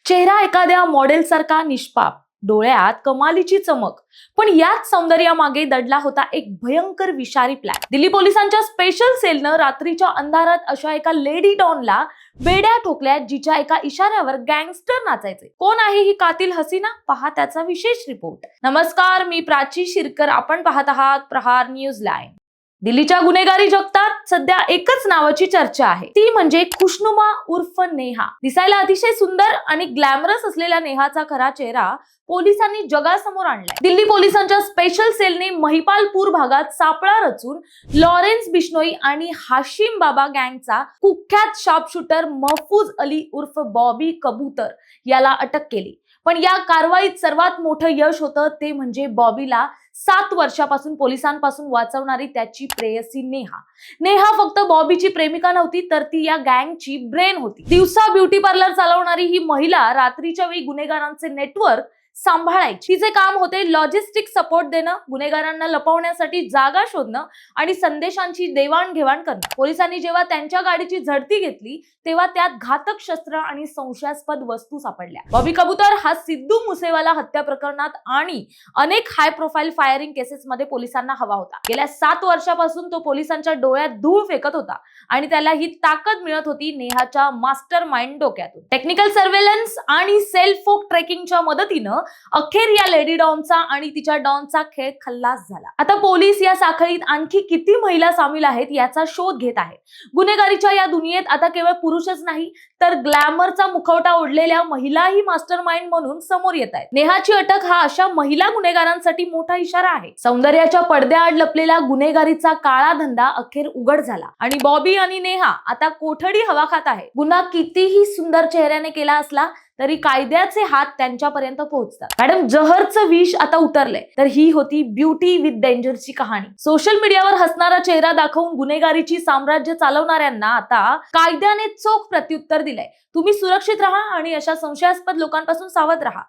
चेहरा एखाद्या मॉडेल सारखा निष्पाप, डोळ्यात कमालीची चमक, पण याच सौंदर्यामागे दडला होता एक भयंकर विषारी प्लॅन. दिल्ली पोलिसांच्या स्पेशल सेलनं रात्रीच्या अंधारात अशा एका लेडी डॉनला बेड्या ठोकल्या, जिच्या एका इशाऱ्यावर गँगस्टर नाचायचे. कोण आहे ही कातिल हसीना? पहा त्याचा विशेष रिपोर्ट. नमस्कार, मी प्राची शिरकर. आपण पाहत आहात प्रहार न्यूज लाईव्ह. दिल्लीच्या गुन्हेगारी जगतात सध्या एकच नावाची चर्चा आहे, ती म्हणजे खुशनुमा उर्फ नेहा. दिसायला अतिशय सुंदर आणि ग्लॅमरस असलेल्या नेहाचा खरा चेहरा पोलिसांनी जगासमोर आणलाय. दिल्ली पोलिसांच्या स्पेशल सेलने महिपालपूर भागात सापळा रचून लॉरेन्स बिश्नोई आणि हाशिम बाबा गँगचा कुख्यात शार्पशूटर महफूज अली उर्फ बॉबी कबूतर याला अटक केली. पण या कारवाईत सर्वात मोठं यश होतं ते म्हणजे बॉबीला 7 वर्षापासून पोलिसांपासून वाचवणारी त्याची प्रेयसी नेहा. नेहा फक्त बॉबीची प्रेमिका नव्हती, तर ती या गँगची ब्रेन होती. दिवसा ब्युटी पार्लर चालवणारी ही महिला रात्रीच्या वेळी गुन्हेगारांचे नेटवर्क सांभाळायची. तिचे काम होते लॉजिस्टिक सपोर्ट देणं, गुन्हेगारांना लपवण्यासाठी जागा शोधणं आणि संदेशांची देवाणघेवाण करणं. पोलिसांनी जेव्हा त्यांच्या गाडीची झडती घेतली तेव्हा त्यात घातक शस्त्र आणि संशयास्पद वस्तू सापडल्या. बॉबी कबूतर हा सिद्धू मुसेवाला हत्या प्रकरणात आणि अनेक हाय प्रोफाईल फायरिंग केसेसमध्ये पोलिसांना हवा होता. गेल्या 7 वर्षापासून तो पोलिसांच्या डोळ्यात धूळ फेकत होता आणि त्याला ही ताकद मिळत होती नेहाच्या मास्टर माइंड डोक्यातून. टेक्निकल सर्व्हेलन्स आणि सेल्फ फोक ट्रेकिंगच्या मदतीनं अखेर या लेडी डॉनचा आणि तिच्या डॉनचा खेळ खल्लास झाला. आता पोलीस या साखळीत आणखी किती महिला सामील आहेत याचा शोध घेत आहेत. गुन्हेगारीच्या या दुनियेत आता केवळ पुरुषच नाही, तर ग्लॅमरचा मुखवटा ओढलेल्या महिलाही मास्टर माइंड म्हणून समोर येत आहेत. नेहाची अटक हा अशा महिला गुन्हेगारांसाठी मोठा इशारा आहे. सौंदर्याच्या पडद्याआड लपलेला गुन्हेगारीचा काळा धंदा अखेर उघड झाला आणि बॉबी आणि नेहा आता कोठडी हवा खात आहे. गुन्हा कितीही सुंदर चेहऱ्याने केला असला तरी कायद्याचे हात त्यांच्यापर्यंत पोहोचतात. मॅडम, जहरचं विष आता उतरलंय. तर ही होती ब्युटी विथ डेंजरची कहाणी. सोशल मीडियावर हसणारा चेहरा दाखवून गुन्हेगारीची साम्राज्य चालवणाऱ्यांना आता कायद्याने चोख प्रत्युत्तर दिलंय. तुम्ही सुरक्षित राहा आणि अशा संशयास्पद लोकांपासून सावध राहा.